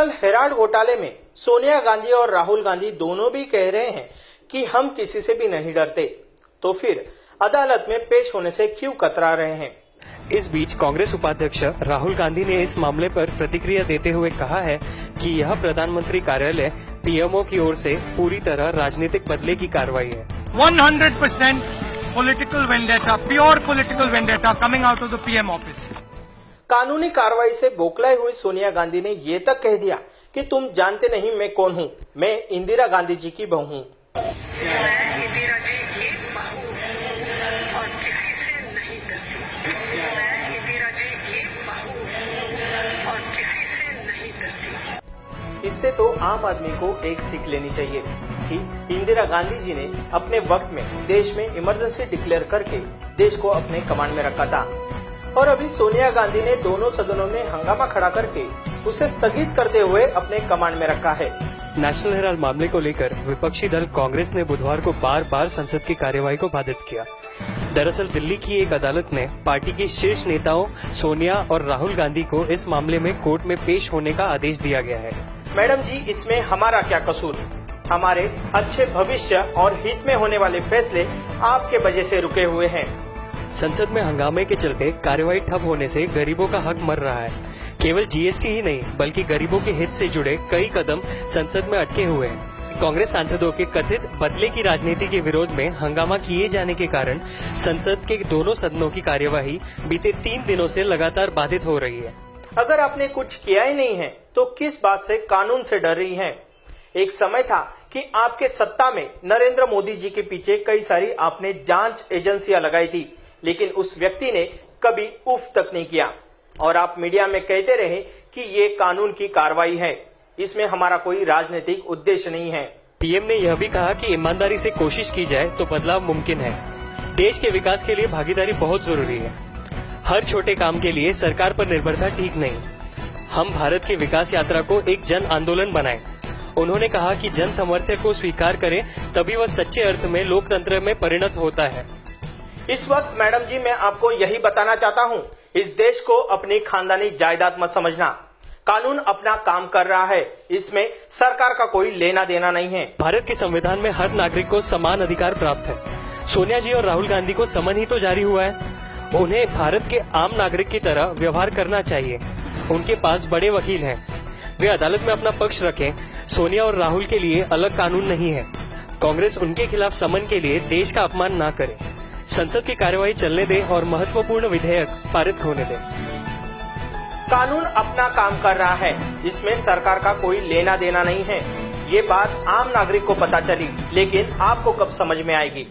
National Herald घोटाले में सोनिया गांधी और राहुल गांधी दोनों भी कह रहे हैं कि हम किसी से भी नहीं डरते, तो फिर अदालत में पेश होने से क्यों कतरा रहे हैं। इस बीच कांग्रेस उपाध्यक्ष राहुल गांधी ने इस मामले पर प्रतिक्रिया देते हुए कहा है कि यह प्रधानमंत्री कार्यालय पीएमओ की ओर से पूरी तरह राजनीतिक बदले की कार्रवाई है। 100% political vendetta, pure political vendetta coming out of the PM office. कानूनी कार्रवाई से बौखलाई हुई सोनिया गांधी ने ये तक कह दिया कि तुम जानते नहीं मैं कौन हूँ, मैं इंदिरा गांधी जी की बहू हूँ। मैं इंदिरा जी की बहू हूँ और किसी से नहीं डरती। मैं इंदिरा जी की बहू हूँ और किसी से नहीं डरती। इससे तो आम आदमी को एक सीख लेनी चाहिए कि इंदिरा गांधी जी ने अपने वक्त में देश में इमरजेंसी डिक्लेयर करके देश को अपने कमांड में रखा था, और अभी सोनिया गांधी ने दोनों सदनों में हंगामा खड़ा करके उसे स्थगित करते हुए अपने कमांड में रखा है। नेशनल हेराल्ड मामले को लेकर विपक्षी दल कांग्रेस ने बुधवार को बार बार संसद की कार्यवाही को बाधित किया। दरअसल दिल्ली की एक अदालत ने पार्टी के शीर्ष नेताओं सोनिया और राहुल गांधी को इस मामले में कोर्ट में पेश होने का आदेश दिया गया है। मैडम जी, इसमें हमारा क्या कसूर? हमारे अच्छे भविष्य और हित में होने वाले फैसले आपके वजह से रुके हुए हैं। संसद में हंगामे के चलते कार्यवाही ठप होने से गरीबों का हक मर रहा है। केवल जीएसटी ही नहीं बल्कि गरीबों के हित से जुड़े कई कदम संसद में अटके हुए हैं। कांग्रेस सांसदों के कथित बदले की राजनीति के विरोध में हंगामा किए जाने के कारण संसद के दोनों सदनों की कार्यवाही बीते 3 दिनों से लगातार बाधित हो रही है। अगर आपने कुछ किया ही नहीं है तो किस बात से कानून से डर रही हैं? एक समय था कि आपके सत्ता में नरेंद्र मोदी जी के पीछे कई सारी आपने जांच एजेंसियां लगाई थी, लेकिन उस व्यक्ति ने कभी उफ तक नहीं किया, और आप मीडिया में कहते रहे कि ये कानून की कार्रवाई है, इसमें हमारा कोई राजनीतिक उद्देश्य नहीं है। पीएम ने यह भी कहा कि ईमानदारी से कोशिश की जाए तो बदलाव मुमकिन है। देश के विकास के लिए भागीदारी बहुत जरूरी है। हर छोटे काम के लिए सरकार पर निर्भरता ठीक नहीं। हम भारत की विकास यात्रा को एक जन आंदोलन बनाएं। उन्होंने कहा कि जन समर्थन को स्वीकार करें, तभी वह सच्चे अर्थ में लोकतंत्र में परिणत होता है। इस वक्त मैडम जी मैं आपको यही बताना चाहता हूँ, इस देश को अपनी खानदानी जायदाद मत समझना। कानून अपना काम कर रहा है, इसमें सरकार का कोई लेना देना नहीं है। भारत के संविधान में हर नागरिक को समान अधिकार प्राप्त है। सोनिया जी और राहुल गांधी को समन ही तो जारी हुआ है। उन्हें भारत के आम नागरिक की तरह व्यवहार करना चाहिए। उनके पास बड़े वकील हैं, वे अदालत में अपना पक्ष रखें। सोनिया और राहुल के लिए अलग कानून नहीं है। कांग्रेस उनके खिलाफ समन के लिए देश का अपमान न करे। संसद की कार्यवाही चलने दे और महत्वपूर्ण विधेयक पारित होने दे। कानून अपना काम कर रहा है, इसमें सरकार का कोई लेना देना नहीं है। ये बात आम नागरिक को पता चली, लेकिन आपको कब समझ में आएगी?